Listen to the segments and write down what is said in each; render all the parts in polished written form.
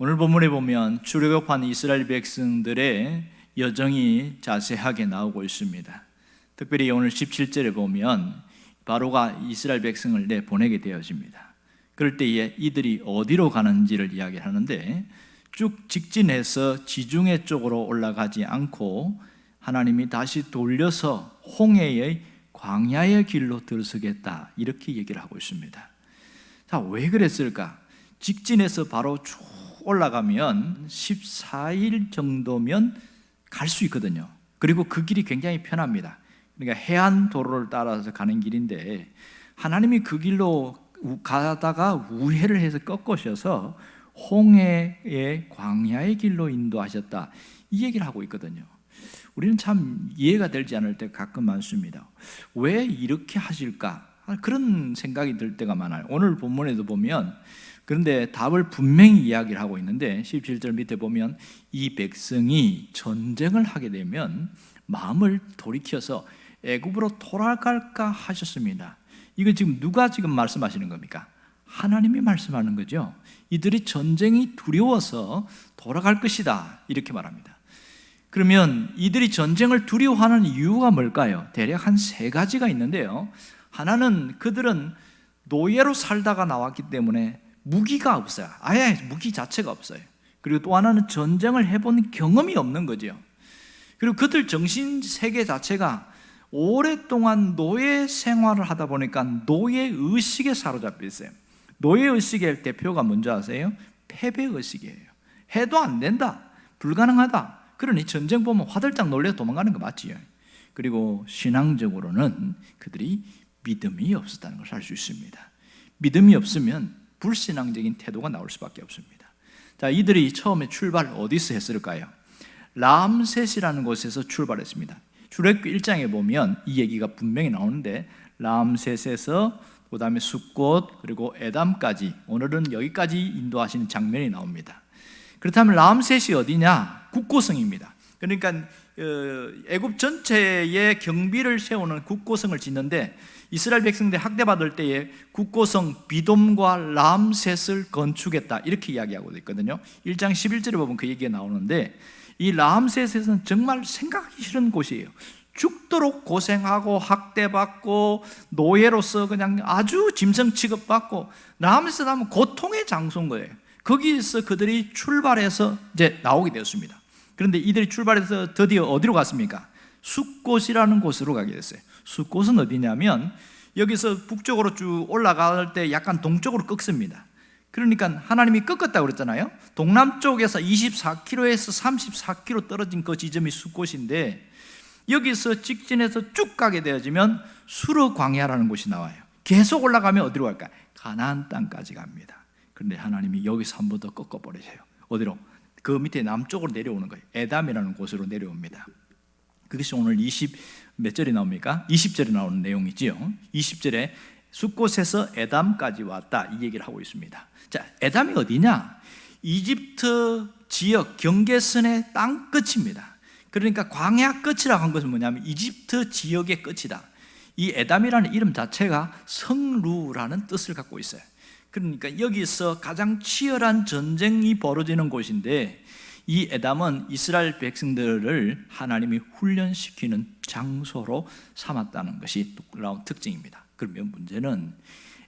오늘 본문에 보면 출애굽한 이스라엘 백성들의 여정이 자세하게 나오고 있습니다. 특별히 오늘 17절에 보면 바로가 이스라엘 백성을 내보내게 되어집니다. 그럴 때에 이들이 어디로 가는지를 이야기하는데 쭉 직진해서 지중해 쪽으로 올라가지 않고 하나님이 다시 돌려서 홍해의 광야의 길로 들어서겠다 이렇게 얘기를 하고 있습니다. 자, 왜 그랬을까? 직진해서 바로 쭉 올라가면 14일 정도면 갈 수 있거든요. 그리고 그 길이 굉장히 편합니다. 그러니까 해안 도로를 따라서 가는 길인데 하나님이 그 길로 가다가 우회를 해서 꺾으셔서 홍해의 광야의 길로 인도하셨다 이 얘기를 하고 있거든요. 우리는 참 이해가 되지 않을 때 가끔 많습니다. 왜 이렇게 하실까? 그런 생각이 들 때가 많아요. 오늘 본문에도 보면 그런데 답을 분명히 이야기를 하고 있는데 17절 밑에 보면 이 백성이 전쟁을 하게 되면 마음을 돌이켜서 애굽으로 돌아갈까 하셨습니다. 이거 지금 누가 지금 말씀하시는 겁니까? 하나님이 말씀하는 거죠. 이들이 전쟁이 두려워서 돌아갈 것이다 이렇게 말합니다. 그러면 이들이 전쟁을 두려워하는 이유가 뭘까요? 대략 한 세 가지가 있는데요. 하나는 그들은 노예로 살다가 나왔기 때문에 무기가 없어요. 아예 무기 자체가 없어요. 그리고 또 하나는 전쟁을 해본 경험이 없는 거죠. 그리고 그들 정신 세계 자체가 오랫동안 노예 생활을 하다 보니까 노예 의식에 사로잡혀 있어요. 노예 의식의 대표가 뭔지 아세요? 패배 의식이에요. 해도 안 된다, 불가능하다. 그러니 전쟁 보면 화들짝 놀려 도망가는 거 맞지요. 그리고 신앙적으로는 그들이 믿음이 없었다는 것을 알 수 있습니다. 믿음이 없으면 불신앙적인 태도가 나올 수밖에 없습니다. 자, 이들이 처음에 출발 어디서 했을까요? 람셋이라는 곳에서 출발했습니다. 출애굽기 1장에 보면 이 얘기가 분명히 나오는데 람셋에서 그 다음에 숫곳 그리고 에담까지 오늘은 여기까지 인도하시는 장면이 나옵니다. 그렇다면 람셋이 어디냐? 국고성입니다. 그러니까 애굽 전체의 경비를 세우는 국고성을 짓는데 이스라엘 백성들이 학대받을 때에 국고성 비돔과 람셋을 건축했다 이렇게 이야기하고 있거든요. 1장 11절에 보면 그 얘기가 나오는데 이 람셋에서는 정말 생각하기 싫은 곳이에요. 죽도록 고생하고 학대받고 노예로서 그냥 아주 짐승 취급받고 람셋 하면 고통의 장소인 거예요. 거기서 그들이 출발해서 이제 나오게 되었습니다. 그런데 이들이 출발해서 드디어 어디로 갔습니까? 숫곳이라는 곳으로 가게 됐어요. 숫곳은 어디냐면 여기서 북쪽으로 쭉 올라갈 때 약간 동쪽으로 꺾습니다. 그러니까 하나님이 꺾었다고 그랬잖아요. 동남쪽에서 24km에서 34km 떨어진 그 지점이 숫곳인데 여기서 직진해서 쭉 가게 되어지면 수르 광야라는 곳이 나와요. 계속 올라가면 어디로 갈까요? 가나안 땅까지 갑니다. 그런데 하나님이 여기서 한 번 더 꺾어버리세요. 어디로? 그 밑에 남쪽으로 내려오는 거예요. 에담이라는 곳으로 내려옵니다. 그것이 오늘 몇 절이 나옵니까? 20절에 나오는 내용이지요. 20절에 숫곳에서 에담까지 왔다 이 얘기를 하고 있습니다. 자, 에담이 어디냐? 이집트 지역 경계선의 땅 끝입니다. 그러니까 광야 끝이라고 한 것은 뭐냐면 이집트 지역의 끝이다. 이 에담이라는 이름 자체가 성루라는 뜻을 갖고 있어요. 그러니까 여기서 가장 치열한 전쟁이 벌어지는 곳인데 이 에담은 이스라엘 백성들을 하나님이 훈련시키는 장소로 삼았다는 것이 놀라운 특징입니다. 그러면 문제는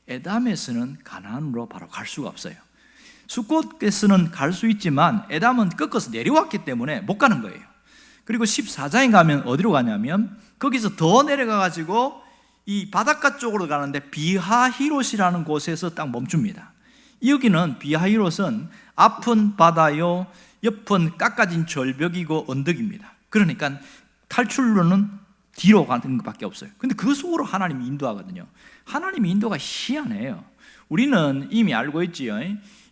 에담에서는 가나안으로 바로 갈 수가 없어요. 숫곳에서는 갈 수 있지만 에담은 꺾어서 내려왔기 때문에 못 가는 거예요. 그리고 14장에 가면 어디로 가냐면 거기서 더 내려가가지고 이 바닷가 쪽으로 가는데 비하히롯이라는 곳에서 딱 멈춥니다. 여기는 비하히롯은 앞은 바다요 옆은 깎아진 절벽이고 언덕입니다. 그러니까 탈출로는 뒤로 가는 것밖에 없어요. 근데 그 속으로 하나님이 인도하거든요. 하나님 인도가 희한해요. 우리는 이미 알고 있지요.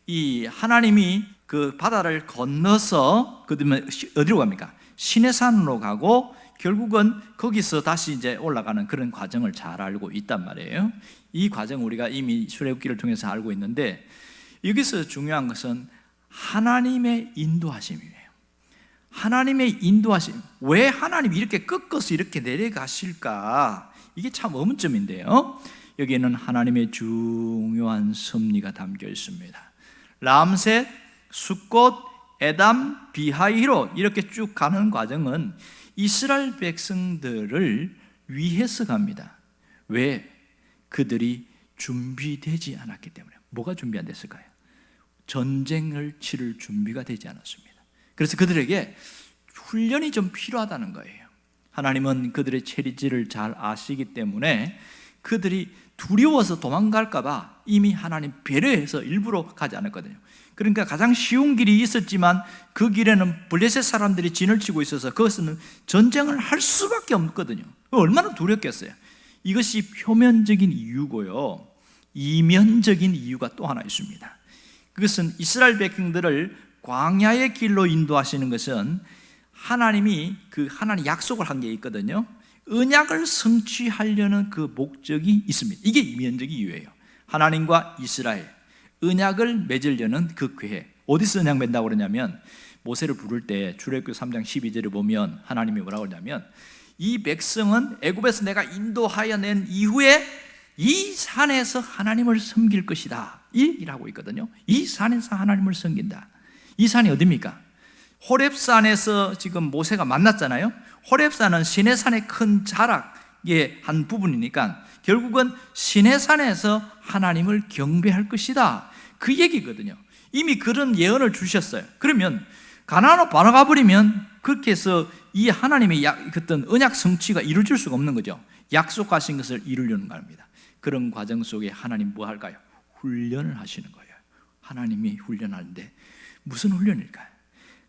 이 하나님이 그 바다를 건너서 그다음에 어디로 갑니까? 시내산으로 가고 결국은 거기서 다시 이제 올라가는 그런 과정을 잘 알고 있단 말이에요. 이 과정 우리가 이미 출애굽기를 통해서 알고 있는데 여기서 중요한 것은 하나님의 인도하심이에요. 하나님의 인도하심. 왜 하나님이 이렇게 꺾어서 이렇게 내려가실까? 이게 참 의문점인데요. 여기에는 하나님의 중요한 섭리가 담겨 있습니다. 람셋 숫꽃, 에담, 비하이로 이렇게 쭉 가는 과정은 이스라엘 백성들을 위해서 갑니다. 왜? 그들이 준비되지 않았기 때문에. 뭐가 준비 안 됐을까요? 전쟁을 치를 준비가 되지 않았습니다. 그래서 그들에게 훈련이 좀 필요하다는 거예요. 하나님은 그들의 체질을 잘 아시기 때문에 그들이 두려워서 도망갈까 봐 이미 하나님 배려해서 일부러 가지 않았거든요. 그러니까 가장 쉬운 길이 있었지만 그 길에는 블레셋 사람들이 진을 치고 있어서 그것은 전쟁을 할 수밖에 없거든요. 얼마나 두렵겠어요. 이것이 표면적인 이유고요, 이면적인 이유가 또 하나 있습니다. 그것은 이스라엘 백성들을 광야의 길로 인도하시는 것은 하나님이 하나님 약속을 한 게 있거든요. 언약을 성취하려는 그 목적이 있습니다. 이게 이면적인 이유예요. 하나님과 이스라엘 언약을 맺으려는 그 계획. 어디서 언약 맺는다고 그러냐면 모세를 부를 때 출애굽기 3장 12절을 보면 하나님이 뭐라고 그러냐면 이 백성은 애굽에서 내가 인도하여 낸 이후에 이 산에서 하나님을 섬길 것이다, 이라고 있거든요. 이 산에서 하나님을 섬긴다. 이 산이 어디입니까? 호렙산에서 지금 모세가 만났잖아요. 호렙산은 시내산의 큰 자락의 한 부분이니까 결국은 시내산에서 하나님을 경배할 것이다, 그 얘기거든요. 이미 그런 예언을 주셨어요. 그러면 가나안으로 바로 가버리면 그렇게 해서 이 하나님의 어떤 언약 성취가 이루어질 수가 없는 거죠. 약속하신 것을 이루려는 겁니다. 그런 과정 속에 하나님 뭐 할까요? 훈련을 하시는 거예요. 하나님이 훈련하는데 무슨 훈련일까요?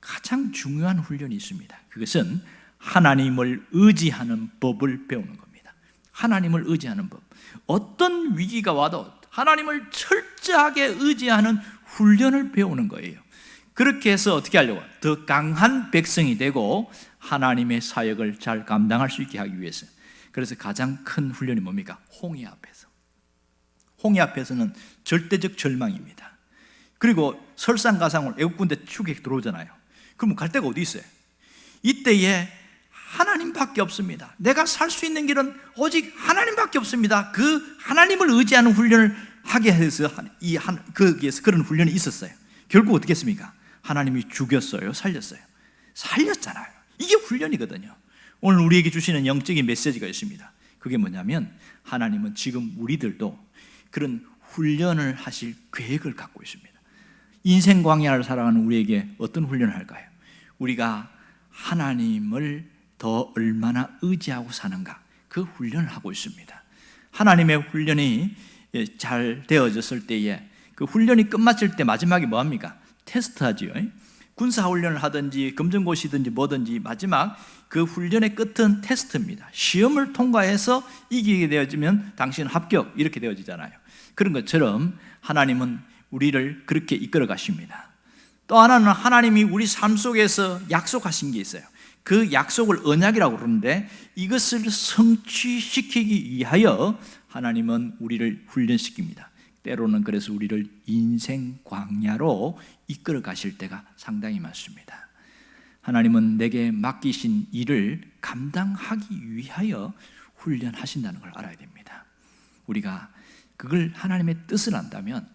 가장 중요한 훈련이 있습니다. 그것은 하나님을 의지하는 법을 배우는 겁니다. 하나님을 의지하는 법. 어떤 위기가 와도 하나님을 철저하게 의지하는 훈련을 배우는 거예요. 그렇게 해서 어떻게 하려고? 더 강한 백성이 되고 하나님의 사역을 잘 감당할 수 있게 하기 위해서. 그래서 가장 큰 훈련이 뭡니까? 홍해 앞에서. 홍해 앞에서는 절대적 절망입니다. 그리고 설상가상으로 애국 군대 추격이 들어오잖아요. 그럼 갈 데가 어디 있어요? 이때에 하나님밖에 없습니다. 내가 살 수 있는 길은 오직 하나님밖에 없습니다. 그 하나님을 의지하는 훈련을 하게 해서 거기에서 그런 훈련이 있었어요. 결국 어떻게 했습니까? 하나님이 죽였어요? 살렸어요? 살렸잖아요. 이게 훈련이거든요. 오늘 우리에게 주시는 영적인 메시지가 있습니다. 그게 뭐냐면 하나님은 지금 우리들도 그런 훈련을 하실 계획을 갖고 있습니다. 인생 광야를 살아가는 우리에게 어떤 훈련을 할까요? 우리가 하나님을 더 얼마나 의지하고 사는가, 그 훈련을 하고 있습니다. 하나님의 훈련이 잘 되어졌을 때에 그 훈련이 끝마칠 때 마지막에 뭐합니까? 테스트하지요. 군사훈련을 하든지 검정고시든지 뭐든지 마지막 그 훈련의 끝은 테스트입니다. 시험을 통과해서 이기게 되어지면 당신은 합격, 이렇게 되어지잖아요. 그런 것처럼 하나님은 우리를 그렇게 이끌어 가십니다. 또 하나는 하나님이 우리 삶 속에서 약속하신 게 있어요. 그 약속을 언약이라고 그러는데 이것을 성취시키기 위하여 하나님은 우리를 훈련시킵니다. 때로는 그래서 우리를 인생 광야로 이끌어 가실 때가 상당히 많습니다. 하나님은 내게 맡기신 일을 감당하기 위하여 훈련하신다는 걸 알아야 됩니다. 우리가 그걸 하나님의 뜻을 안다면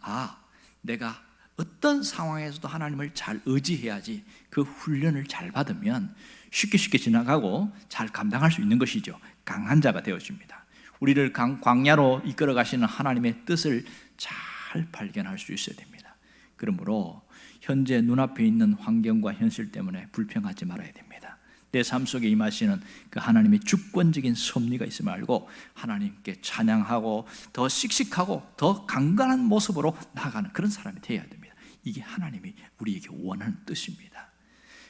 내가 어떤 상황에서도 하나님을 잘 의지해야지, 그 훈련을 잘 받으면 쉽게 지나가고 잘 감당할 수 있는 것이죠. 강한 자가 되어집니다. 우리를 광야로 이끌어 가시는 하나님의 뜻을 잘 발견할 수 있어야 됩니다. 그러므로 현재 눈앞에 있는 환경과 현실 때문에 불평하지 말아야 됩니다. 내 삶 속에 임하시는 그 하나님의 주권적인 섭리가 있음을 알고 하나님께 찬양하고 더 씩씩하고 더 강건한 모습으로 나아가는 그런 사람이 되어야 됩니다. 이게 하나님이 우리에게 원하는 뜻입니다.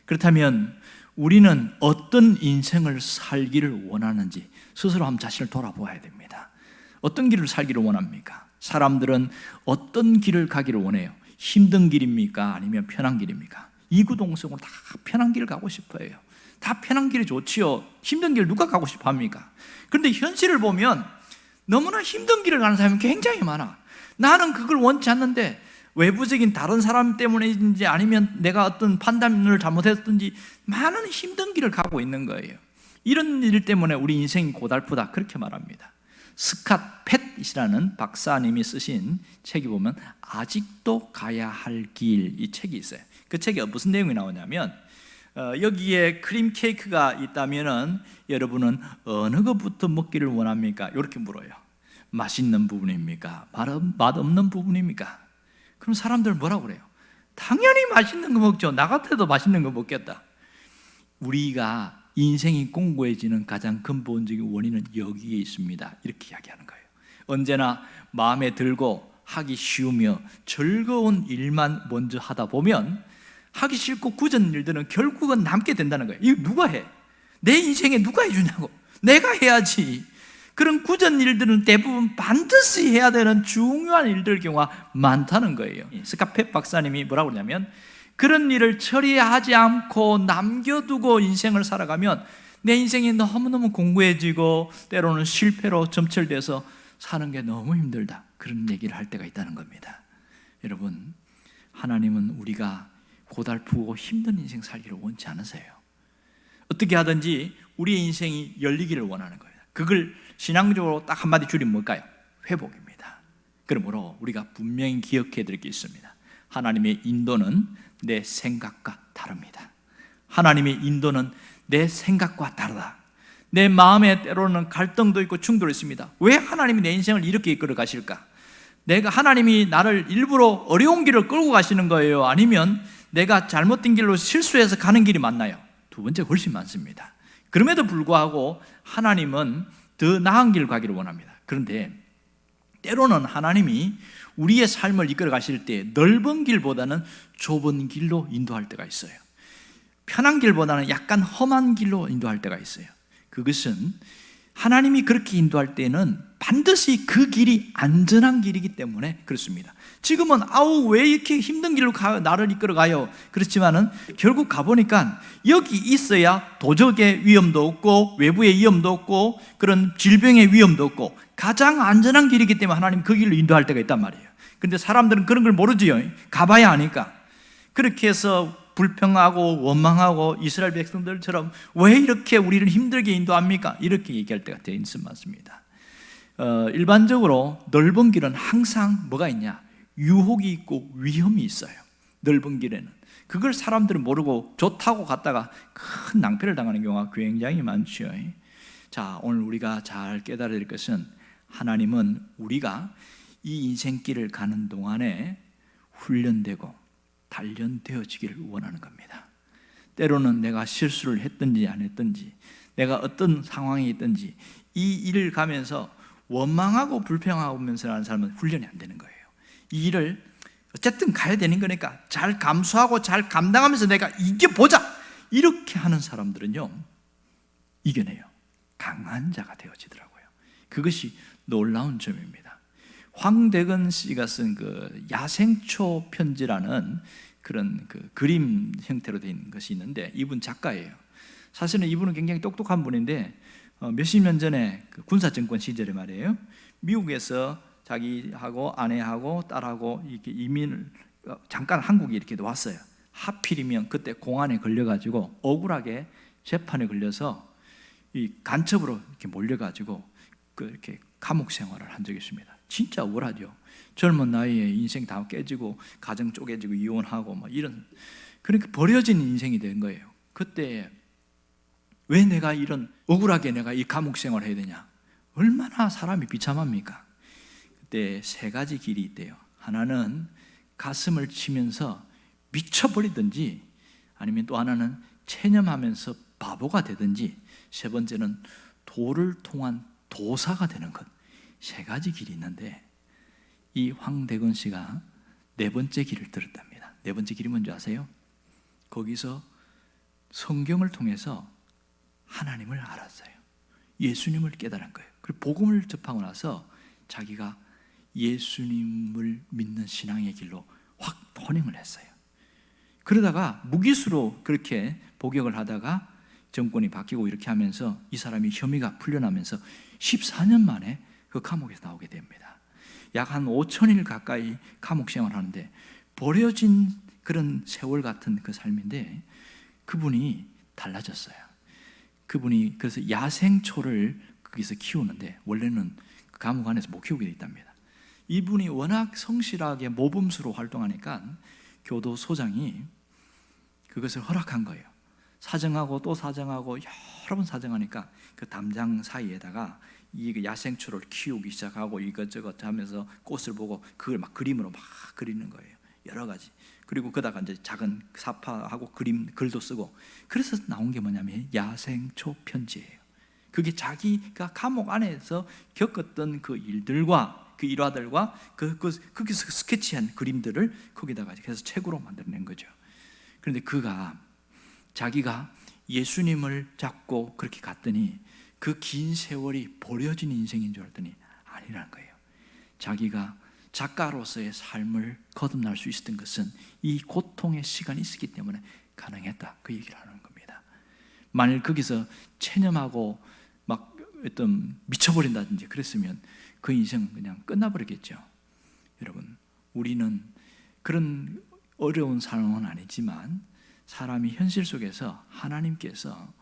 그렇다면 우리는 어떤 인생을 살기를 원하는지 스스로 한번 자신을 돌아보아야 됩니다. 어떤 길을 살기를 원합니까? 사람들은 어떤 길을 가기를 원해요? 힘든 길입니까? 아니면 편한 길입니까? 이구동성으로 다 편한 길을 가고 싶어요. 다 편한 길이 좋지요. 힘든 길 누가 가고 싶어 합니까? 그런데 현실을 보면 너무나 힘든 길을 가는 사람이 굉장히 많아. 나는 그걸 원치 않는데 외부적인 다른 사람 때문인지 아니면 내가 어떤 판단을 잘못했든지 많은 힘든 길을 가고 있는 거예요. 이런 일 때문에 우리 인생이 고달프다, 그렇게 말합니다. 스캇 펫이라는 박사님이 쓰신 책이 보면 아직도 가야 할 길, 이 책이 있어요. 그 책에 무슨 내용이 나오냐면 여기에 크림 케이크가 있다면은 여러분은 어느 것부터 먹기를 원합니까? 이렇게 물어요. 맛있는 부분입니까? 맛없는 부분입니까? 그럼 사람들은 뭐라고 그래요? 당연히 맛있는 거 먹죠. 나 같아도 맛있는 거 먹겠다. 우리가 인생이 공고해지는 가장 근본적인 원인은 여기에 있습니다. 이렇게 이야기하는 거예요. 언제나 마음에 들고 하기 쉬우며 즐거운 일만 먼저 하다 보면 하기 싫고 굳은 일들은 결국은 남게 된다는 거예요. 이거 누가 해? 내 인생에 누가 해주냐고. 내가 해야지. 그런 굳은 일들은 대부분 반드시 해야 되는 중요한 일들 경우가 많다는 거예요. 스캇 박사님이 뭐라고 그러냐면 그런 일을 처리하지 않고 남겨두고 인생을 살아가면 내 인생이 너무너무 공고해지고 때로는 실패로 점철돼서 사는 게 너무 힘들다, 그런 얘기를 할 때가 있다는 겁니다. 여러분, 하나님은 우리가 고달프고 힘든 인생 살기를 원치 않으세요. 어떻게 하든지 우리의 인생이 열리기를 원하는 거예요. 그걸 신앙적으로 딱 한마디 줄이면 뭘까요? 회복입니다. 그러므로 우리가 분명히 기억해야 될 게 있습니다. 하나님의 인도는 내 생각과 다릅니다. 하나님의 인도는 내 생각과 다르다. 내 마음에 때로는 갈등도 있고 충돌이 있습니다. 왜 하나님이 내 인생을 이렇게 이끌어 가실까? 하나님이 나를 일부러 어려운 길을 끌고 가시는 거예요? 아니면 내가 잘못된 길로 실수해서 가는 길이 맞나요? 두 번째가 훨씬 많습니다. 그럼에도 불구하고 하나님은 더 나은 길을 가기를 원합니다. 그런데 때로는 하나님이 우리의 삶을 이끌어 가실 때 넓은 길보다는 좁은 길로 인도할 때가 있어요. 편한 길보다는 약간 험한 길로 인도할 때가 있어요. 그것은 하나님이 그렇게 인도할 때는 반드시 그 길이 안전한 길이기 때문에 그렇습니다. 지금은 왜 이렇게 힘든 길로 나를 이끌어가요? 그렇지만은 결국 가보니까 여기 있어야 도적의 위험도 없고 외부의 위험도 없고 그런 질병의 위험도 없고 가장 안전한 길이기 때문에 하나님 그 길로 인도할 때가 있단 말이에요. 그런데 사람들은 그런 걸 모르지요. 가봐야 아니까. 그렇게 해서 불평하고 원망하고 이스라엘 백성들처럼 왜 이렇게 우리를 힘들게 인도합니까? 이렇게 얘기할 때가 되어 있으면 맞습니다. 일반적으로 넓은 길은 항상 뭐가 있냐? 유혹이 있고 위험이 있어요. 넓은 길에는. 그걸 사람들은 모르고 좋다고 갔다가 큰 낭패를 당하는 경우가 굉장히 많죠. 자, 오늘 우리가 잘 깨달아야 될 것은 하나님은 우리가 이 인생길을 가는 동안에 훈련되고 단련되어지기를 원하는 겁니다. 때로는 내가 실수를 했든지 안 했든지, 내가 어떤 상황이 있든지 이 일을 가면서 원망하고 불평하면서 하는 사람은 훈련이 안 되는 거예요. 이 일을 어쨌든 가야 되는 거니까 잘 감수하고 잘 감당하면서 내가 이겨보자, 이렇게 하는 사람들은요 이겨내요. 강한 자가 되어지더라고요. 그것이 놀라운 점입니다. 황대근 씨가 쓴 그 야생초 편지라는 그런 그 그림 형태로 된 것이 있는데, 이분 작가예요. 사실은 이분은 굉장히 똑똑한 분인데 몇십 년 전에 그 군사정권 시절에 말이에요, 미국에서 자기하고 아내하고 딸하고 이렇게 이민을 잠깐 한국에 이렇게 왔어요. 하필이면 그때 공안에 걸려가지고 억울하게 재판에 걸려서 이 간첩으로 이렇게 몰려가지고 이렇게 감옥 생활을 한 적이 있습니다. 진짜 억울하죠. 젊은 나이에 인생 다 깨지고 가정 쪼개지고 이혼하고 뭐 이런, 그러니까 버려진 인생이 된 거예요. 그때 왜 내가 이런 억울하게 내가 이 감옥 생활을 해야 되냐? 얼마나 사람이 비참합니까? 그때 세 가지 길이 있대요. 하나는 가슴을 치면서 미쳐버리든지, 아니면 또 하나는 체념하면서 바보가 되든지, 세 번째는 도를 통한 도사가 되는 것. 세 가지 길이 있는데 이 황대근 씨가 네 번째 길을 들었답니다. 네 번째 길이 뭔지 아세요? 거기서 성경을 통해서 하나님을 알았어요. 예수님을 깨달은 거예요. 그리고 복음을 접하고 나서 자기가 예수님을 믿는 신앙의 길로 확 헌행을 했어요. 그러다가 무기수로 그렇게 복역을 하다가 정권이 바뀌고 이렇게 하면서 이 사람이 혐의가 풀려나면서 14년 만에 그 감옥에서 나오게 됩니다. 약 한 5,000일 가까이 감옥 생활을 하는데 버려진 그런 세월 같은 그 삶인데 그분이 달라졌어요. 그분이 그래서 야생초를 거기서 키우는데, 원래는 그 감옥 안에서 못 키우게 돼 있답니다. 이분이 워낙 성실하게 모범수로 활동하니까 교도소장이 그것을 허락한 거예요. 사정하고 또 사정하고 여러 번 사정하니까 그 담장 사이에다가 이 야생초를 키우기 시작하고 이것저것 하면서 꽃을 보고 그걸 막 그림으로 막 그리는 거예요. 여러 가지. 그리고 그다가 이제 작은 사파하고 글도 쓰고. 그래서 나온 게 뭐냐면 야생초 편지예요. 그게 자기가 감옥 안에서 겪었던 그 일들과 그 일화들과 거기서 스케치한 그림들을 거기다가 해서 책으로 만들어낸 거죠. 그런데 그가 자기가 예수님을 잡고 그렇게 갔더니 그 긴 세월이 버려진 인생인 줄 알았더니 아니라는 거예요. 자기가 작가로서의 삶을 거듭날 수 있었던 것은 이 고통의 시간이 있었기 때문에 가능했다, 그 얘기를 하는 겁니다. 만일 거기서 체념하고 막 어떤 미쳐버린다든지 그랬으면 그 인생은 그냥 끝나버리겠죠. 여러분, 우리는 그런 어려운 상황은 아니지만 사람이 현실 속에서 하나님께서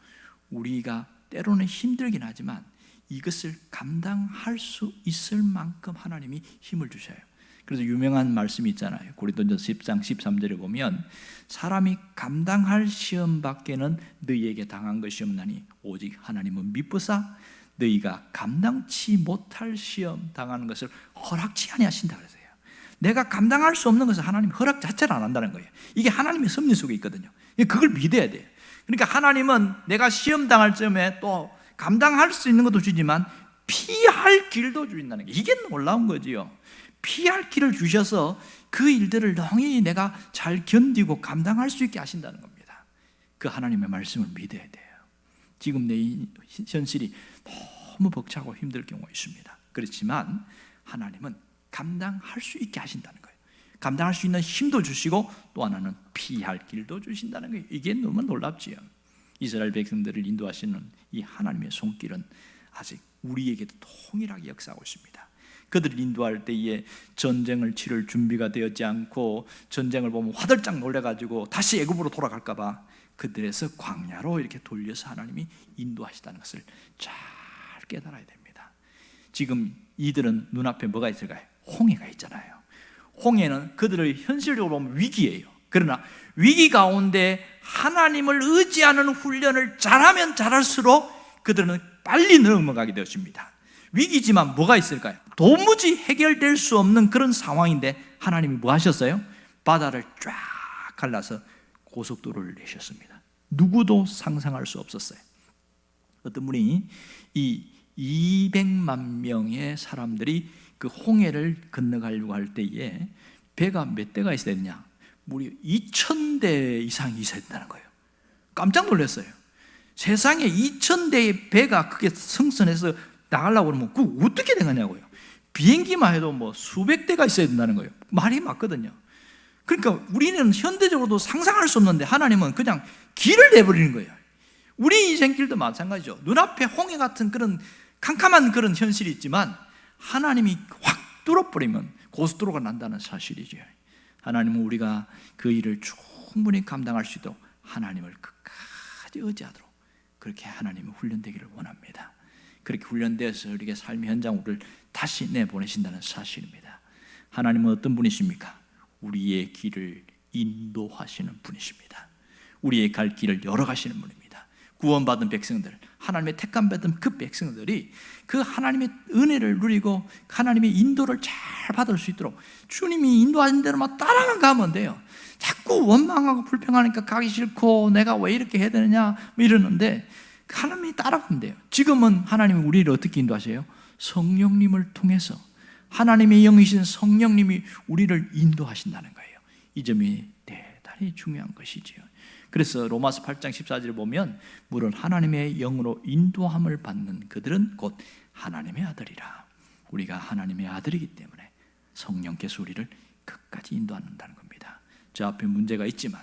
우리가 때로는 힘들긴 하지만 이것을 감당할 수 있을 만큼 하나님이 힘을 주셔요. 그래서 유명한 말씀이 있잖아요. 고린도전서 10장 13절에 보면 사람이 감당할 시험 밖에는 너희에게 당한 것이 없나니 오직 하나님은 미쁘사 너희가 감당치 못할 시험 당하는 것을 허락치 아니하신다 그랬어요. 내가 감당할 수 없는 것을 하나님 허락 자체를 안 한다는 거예요. 이게 하나님의 섭리 속에 있거든요. 그걸 믿어야 돼요. 그러니까 하나님은 내가 시험 당할 점에 또 감당할 수 있는 것도 주지만 피할 길도 주신다는 게 이게 놀라운 거지요. 피할 길을 주셔서 그 일들을 능히 내가 잘 견디고 감당할 수 있게 하신다는 겁니다. 그 하나님의 말씀을 믿어야 돼요. 지금 내 현실이 너무 벅차고 힘들 경우가 있습니다. 그렇지만 하나님은 감당할 수 있게 하신다는 거예요. 감당할 수 있는 힘도 주시고 또 하나는 피할 길도 주신다는 거예요. 이게 너무 놀랍지요. 이스라엘 백성들을 인도하시는 이 하나님의 손길은 아직 우리에게도 동일하게 역사하고 있습니다. 그들을 인도할 때에 전쟁을 치를 준비가 되었지 않고 전쟁을 보면 화들짝 놀래가지고 다시 애굽으로 돌아갈까 봐 그들에서 광야로 이렇게 돌려서 하나님이 인도하시다는 것을 잘 깨달아야 됩니다. 지금 이들은 눈앞에 뭐가 있을까요? 홍해가 있잖아요. 홍해는 그들의 현실적으로 보면 위기예요. 그러나 위기 가운데 하나님을 의지하는 훈련을 잘하면 잘할수록 그들은 빨리 넘어가게 되었습니다. 위기지만 뭐가 있을까요? 도무지 해결될 수 없는 그런 상황인데 하나님이 뭐 하셨어요? 바다를 쫙 갈라서 고속도로를 내셨습니다. 누구도 상상할 수 없었어요. 어떤 분이 이 200만 명의 사람들이 그 홍해를 건너가려고 할 때에 배가 몇 대가 있어야 되냐? 무려 2,000대 이상이 있어야 된다는 거예요. 깜짝 놀랐어요. 세상에 2,000대의 배가 그게 승선해서 나가려고 그러면 그거 어떻게 되느냐고요. 비행기만 해도 뭐 수백 대가 있어야 된다는 거예요. 말이 맞거든요. 그러니까 우리는 현대적으로도 상상할 수 없는데 하나님은 그냥 길을 내버리는 거예요. 우리 인생길도 마찬가지죠. 눈앞에 홍해 같은 그런 캄캄한 그런 현실이 있지만 하나님이 확 뚫어버리면 고속도로가 난다는 사실이죠. 하나님은 우리가 그 일을 충분히 감당할 수 있도록 하나님을 끝까지 의지하도록 그렇게 하나님은 훈련되기를 원합니다. 그렇게 훈련되어서 우리에게 삶의 현장으로 다시 내보내신다는 사실입니다. 하나님은 어떤 분이십니까? 우리의 길을 인도하시는 분이십니다. 우리의 갈 길을 열어가시는 분입니다. 구원받은 백성들, 하나님의 택함받은 그 백성들이 그 하나님의 은혜를 누리고 하나님의 인도를 잘 받을 수 있도록 주님이 인도하신 대로만 따라만 가면 돼요. 자꾸 원망하고 불평하니까 가기 싫고 내가 왜 이렇게 해야 되느냐 뭐 이러는데 하나님이 따라가면 돼요. 지금은 하나님이 우리를 어떻게 인도하세요? 성령님을 통해서 하나님의 영이신 성령님이 우리를 인도하신다는 거예요. 이 점이 대단히 중요한 것이지요. 그래서 로마서 8장 14절에 보면 물론 하나님의 영으로 인도함을 받는 그들은 곧 하나님의 아들이라. 우리가 하나님의 아들이기 때문에 성령께서 우리를 끝까지 인도한다는 겁니다. 저 앞에 문제가 있지만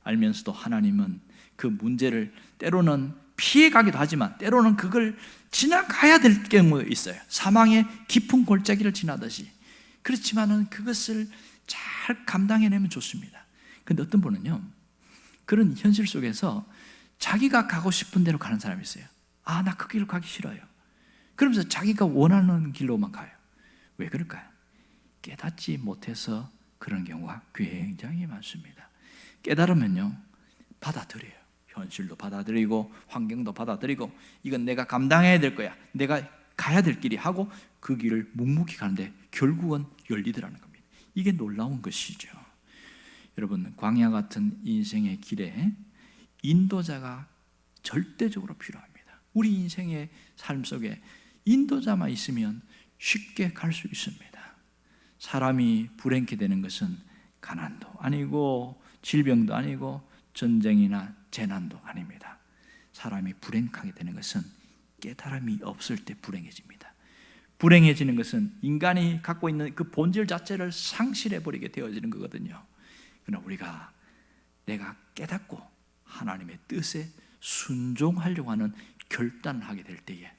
알면서도 하나님은 그 문제를 때로는 피해가기도 하지만 때로는 그걸 지나가야 될 경우가 있어요. 사망의 깊은 골짜기를 지나듯이. 그렇지만은 그것을 잘 감당해내면 좋습니다. 그런데 어떤 분은요, 그런 현실 속에서 자기가 가고 싶은 대로 가는 사람이 있어요. 나 그 길을 가기 싫어요. 그러면서 자기가 원하는 길로만 가요. 왜 그럴까요? 깨닫지 못해서 그런 경우가 굉장히 많습니다. 깨달으면요, 받아들여요. 현실도 받아들이고 환경도 받아들이고 이건 내가 감당해야 될 거야, 내가 가야 될 길이 하고 그 길을 묵묵히 가는데 결국은 열리더라는 겁니다. 이게 놀라운 것이죠. 여러분, 광야 같은 인생의 길에 인도자가 절대적으로 필요합니다. 우리 인생의 삶 속에 인도자만 있으면 쉽게 갈 수 있습니다. 사람이 불행케 되는 것은 가난도 아니고 질병도 아니고 전쟁이나 재난도 아닙니다. 사람이 불행하게 되는 것은 깨달음이 없을 때 불행해집니다. 불행해지는 것은 인간이 갖고 있는 그 본질 자체를 상실해버리게 되어지는 거거든요. 그러나 우리가 내가 깨닫고 하나님의 뜻에 순종하려고 하는 결단을 하게 될 때에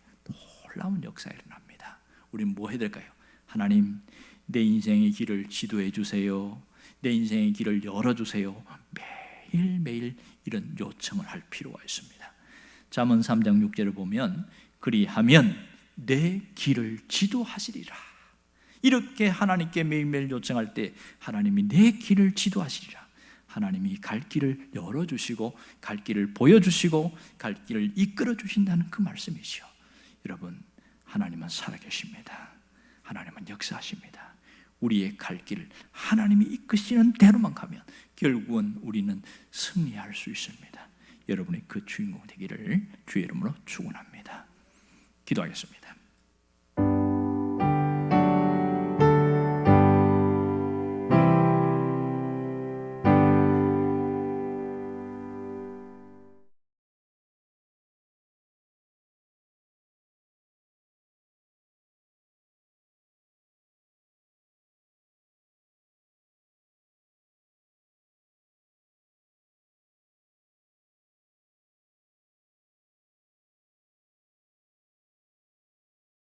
놀라운 역사가 일어납니다. 우리는 뭐 해야 될까요? 하나님, 내 인생의 길을 지도해 주세요. 내 인생의 길을 열어주세요. 매일매일 이런 요청을 할 필요가 있습니다. 잠언 3장 6절을 보면 그리하면 내 길을 지도하시리라. 이렇게 하나님께 매일매일 요청할 때 하나님이 내 길을 지도하시리라. 하나님이 갈 길을 열어주시고 갈 길을 보여주시고 갈 길을 이끌어 주신다는 그 말씀이죠. 여러분, 하나님은 살아계십니다. 하나님은 역사하십니다. 우리의 갈 길을 하나님이 이끄시는 대로만 가면 결국은 우리는 승리할 수 있습니다. 여러분의 그 주인공 되기를 주의 이름으로 축원합니다. 기도하겠습니다.